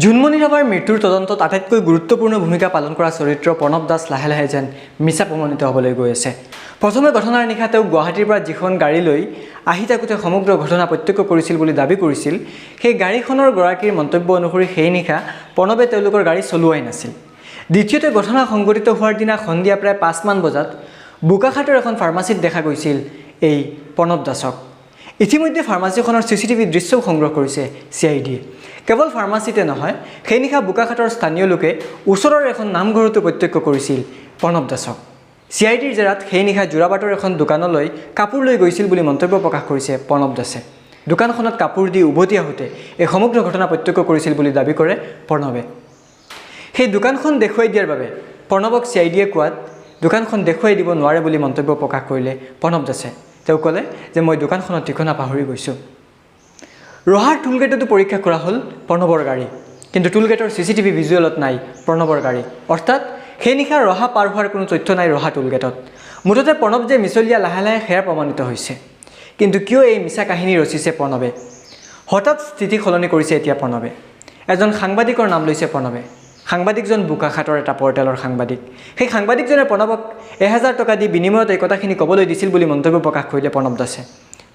জুনমণি ৰাভাৰ মৃত্যুৰ তদন্তত আটাইতকৈ গুৰুত্বপূৰ্ণ ভূমিকা পালন কৰা চৰিত্ৰ প্ৰণৱ দাস লাহে লাহে যেন মিছা প্ৰমাণিত হ'বলৈ গৈ আছে। প্ৰথমে ঘটনাৰ নিশা তেওঁ গুৱাহাটীৰ পৰা যিখন গাড়ী লৈ আহি থাকোঁতে সমগ্ৰ ঘটনা প্ৰত্যক্ষ কৰিছিল বুলি দাবী কৰিছিল, সেই গাড়ীখনৰ গৰাকীৰ মন্তব্য অনুসৰি সেই নিশা প্ৰণৱে তেওঁলোকৰ গাড়ী চলোৱাই নাছিল। দ্বিতীয়তে ঘটনা সংঘটিত হোৱাৰ দিনা সন্ধিয়া প্ৰায় 5মান বজাত বোকাখাটৰ এখন ফাৰ্মাচীত দেখা গৈছিল এই প্ৰণৱ দাসক। ইতিমধ্যে ফাৰ্মাচীখনৰ চিচিটিভি দৃশ্যও সংগ্ৰহ কৰিছে CIDয়ে। কেৱল ফাৰ্মাচীতে নহয়, সেই নিশা বোকাখাটৰ স্থানীয় লোকে ওচৰৰ এখন নামঘৰতো প্ৰত্যক্ষ কৰিছিল প্ৰণৱ দাসক। CIDৰ জেৰাত সেই নিশা যোৰাবাটৰ এখন দোকানলৈ কাপোৰ লৈ গৈছিল বুলি মন্তব্য প্ৰকাশ কৰিছে প্ৰণৱ দাসে। দোকানখনত কাপোৰ দি উভতি আহোঁতে এই সমগ্ৰ ঘটনা প্ৰত্যক্ষ কৰিছিল বুলি দাবী কৰে প্ৰণৱে। সেই দোকানখন দেখুৱাই দিয়াৰ বাবে প্ৰণৱক CIDয়ে কোৱাত দোকানখন দেখুৱাই দিব নোৱাৰে বুলি মন্তব্য প্ৰকাশ কৰিলে প্ৰণৱ দাসে। তেওঁ ক'লে যে মই দোকানখনৰ ঠিকনা পাহৰি গৈছোঁ। ৰহাৰ টুলগেটতো পৰীক্ষা কৰা হ'ল প্ৰণৱৰ গাড়ী, কিন্তু টুলগেটৰ চিচিটিভি ভিজুৱেলত নাই প্ৰণৱৰ গাড়ী। অৰ্থাৎ সেই নিশা ৰহা পাৰ হোৱাৰ কোনো তথ্য নাই ৰহা টুলগেটত। মুঠতে প্ৰণৱ যে মিছলীয়া লাহে লাহে সেয়া প্ৰমাণিত হৈছে। কিন্তু কিয় এই মিছা কাহিনী ৰচিছে প্ৰণৱে? হঠাৎ স্থিতি সলনি কৰিছে এতিয়া প্ৰণৱে। এজন সাংবাদিকৰ নাম লৈছে প্ৰণৱে। সাংবাদিকজন বোকাখাটৰ এটা পৰ্টেলৰ সাংবাদিক। সেই সাংবাদিকজনে প্ৰণৱক 1000 টকা দি বিনিময়ত এই কথাখিনি ক'বলৈ দিছিল বুলি মন্তব্য প্ৰকাশ কৰিলে প্ৰণৱ দাসে।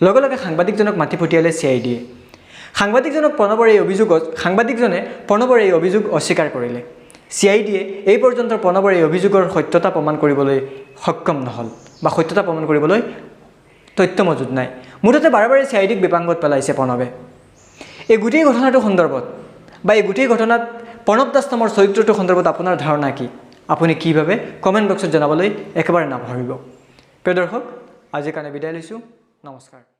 লগে লগে সাংবাদিকজনক মাতি পঠিয়ালে CIDয়ে। সাংবাদিকজনে প্ৰণৱৰ এই অভিযোগ অস্বীকাৰ কৰিলে। CIDয়ে এই পৰ্যন্ত প্ৰণৱৰ এই অভিযোগৰ সত্যতা প্ৰমাণ কৰিবলৈ সক্ষম নহ'ল বা সত্যতা প্ৰমাণ কৰিবলৈ তথ্য মজুত নাই। মুঠতে বাৰে বাৰে CIDক বিপাঙত পেলাইছে প্ৰণৱে। এই গোটেই ঘটনাটোৰ সন্দৰ্ভত বা এই গোটেই ঘটনাত প্ৰণৱ দাস নামৰ চৰিত্ৰটোৰ সন্দৰ্ভত আপোনাৰ ধাৰণা কি? আপুনি কি ভাবে কমেণ্ট বক্সত জনাবলৈ একেবাৰে নাপাহৰিব। প্ৰিয় দৰ্শক, আজিৰ কাৰণে বিদায় লৈছোঁ। নমস্কাৰ।